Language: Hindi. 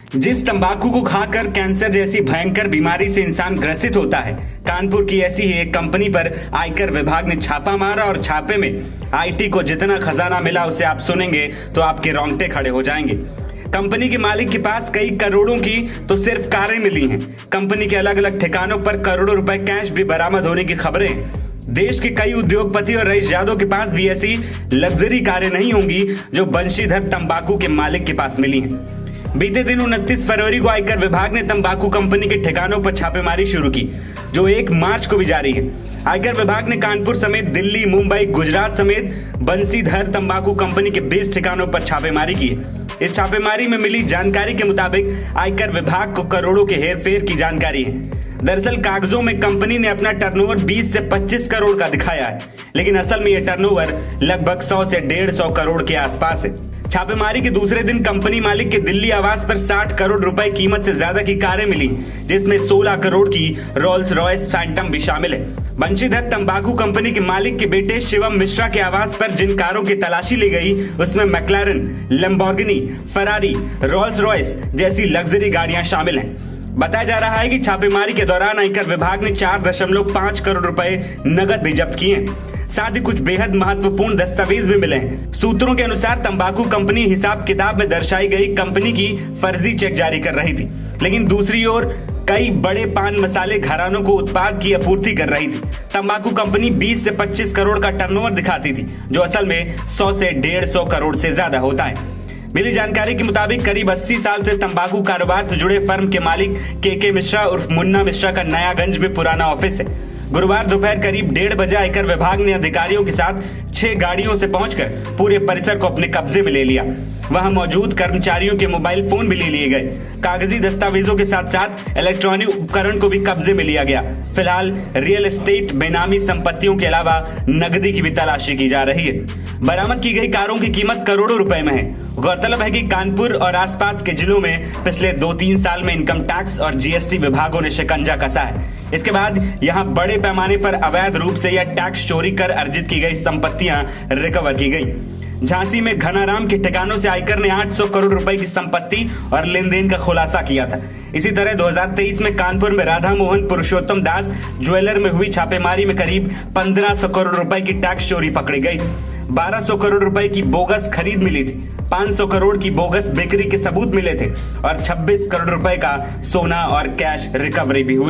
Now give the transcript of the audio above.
जिस तंबाकू को खाकर कैंसर जैसी भयंकर बीमारी से इंसान ग्रसित होता है, कानपुर की ऐसी ही एक कंपनी पर आयकर विभाग ने छापा मारा और छापे में आईटी को जितना खजाना मिला उसे आप सुनेंगे तो आपके रोंगटे खड़े हो जाएंगे। कंपनी के मालिक के पास कई करोड़ों की तो सिर्फ कारें मिली हैं। कंपनी के अलग अलग ठिकानों पर करोड़ों रुपए कैश भी बरामद होने की खबरें। देश के कई उद्योगपति और रईस जादव के पास भी ऐसी लग्जरी कारें नहीं होंगी जो बंशीधर तंबाकू के मालिक के पास मिली हैं। बीते दिन 29 फरवरी को आयकर विभाग ने तंबाकू कंपनी के ठिकानों पर छापेमारी शुरू की, जो 1 मार्च को भी जारी है। आयकर विभाग ने कानपुर समेत दिल्ली, मुंबई, गुजरात समेत बंशीधर तंबाकू कंपनी के 20 ठिकानों पर छापेमारी की है। इस छापेमारी में मिली जानकारी के मुताबिक आयकर विभाग को करोड़ों के हेरफेर की जानकारी है। दरअसल कागजों में कंपनी ने अपना टर्नओवर 20 से 25 करोड़ का दिखाया है, लेकिन असल में यह टर्नओवर लगभग 100 से 150 करोड़ के आसपास है। छापेमारी के दूसरे दिन कंपनी मालिक के दिल्ली आवास पर 60 करोड़ रुपए कीमत से ज्यादा की कारें मिली, जिसमें 16 करोड़ की रोल्स रॉयस फैंटम भी शामिल है। बंशीधर तंबाकू कंपनी के मालिक के बेटे शिवम मिश्रा के आवास पर जिन कारों की तलाशी ली गई उसमें McLaren, Lamborghini, Ferrari, Rolls Royce जैसी लग्जरी गाड़ियां शामिल हैं। बताया जा रहा है कि छापेमारी के दौरान आयकर विभाग ने 4.5 करोड़ रुपए नगद भी जब्त किए हैं। साथ ही कुछ बेहद महत्वपूर्ण दस्तावेज भी मिले हैं। सूत्रों के अनुसार तंबाकू कंपनी हिसाब किताब में दर्शाई गई कंपनी की फर्जी चेक जारी कर रही थी, लेकिन दूसरी ओर कई बड़े पान मसाले घरानों को उत्पाद की आपूर्ति कर रही थी। तंबाकू कंपनी 20 से 25 करोड़ का टर्नओवर दिखाती थी, जो असल में 100 से 150 करोड़ से ज्यादा होता है। मिली जानकारी के मुताबिक करीब 80 साल से तंबाकू कारोबार से जुड़े फर्म के मालिक के मिश्रा उर्फ मुन्ना मिश्रा का नयागंज में पुराना ऑफिस है। गुरुवार दोपहर करीब 1:30 बजे आयकर विभाग ने अधिकारियों के साथ 6 गाड़ियों से पहुंचकर पूरे परिसर को अपने कब्जे में ले लिया। वहां मौजूद कर्मचारियों के मोबाइल फोन भी ले लिए गए। कागजी दस्तावेजों के साथ साथ इलेक्ट्रॉनिक उपकरण को भी कब्जे में लिया गया। फिलहाल रियल एस्टेट, बेनामी संपत्तियों के अलावा नकदी की भी तलाशी की जा रही है। बरामद की गई कारों की कीमत करोड़ों रुपए में है। गौरतलब है कि कानपुर और आसपास के जिलों में पिछले 2-3 साल में इनकम टैक्स और जीएसटी विभागों ने शिकंजा कसा है। इसके बाद यहां बड़े पैमाने पर अवैध रूप से या टैक्स चोरी कर अर्जित की गई संपत्तियां रिकवर की गई। झांसी में घनाराम के ठिकानों से आयकर ने 800 करोड़ रुपए की संपत्ति और लेन देन का खुलासा किया था। इसी तरह 2023 में कानपुर में राधा मोहन पुरुषोत्तम दास ज्वेलर में हुई छापेमारी में करीब 1500 करोड़ रुपए की टैक्स चोरी पकड़ी गई। 1200 करोड़ रुपए की बोगस खरीद मिली थी, 500 करोड़ की बोगस बिक्री के सबूत मिले थे और 26 करोड़ रुपए का सोना और कैश रिकवरी भी हुई।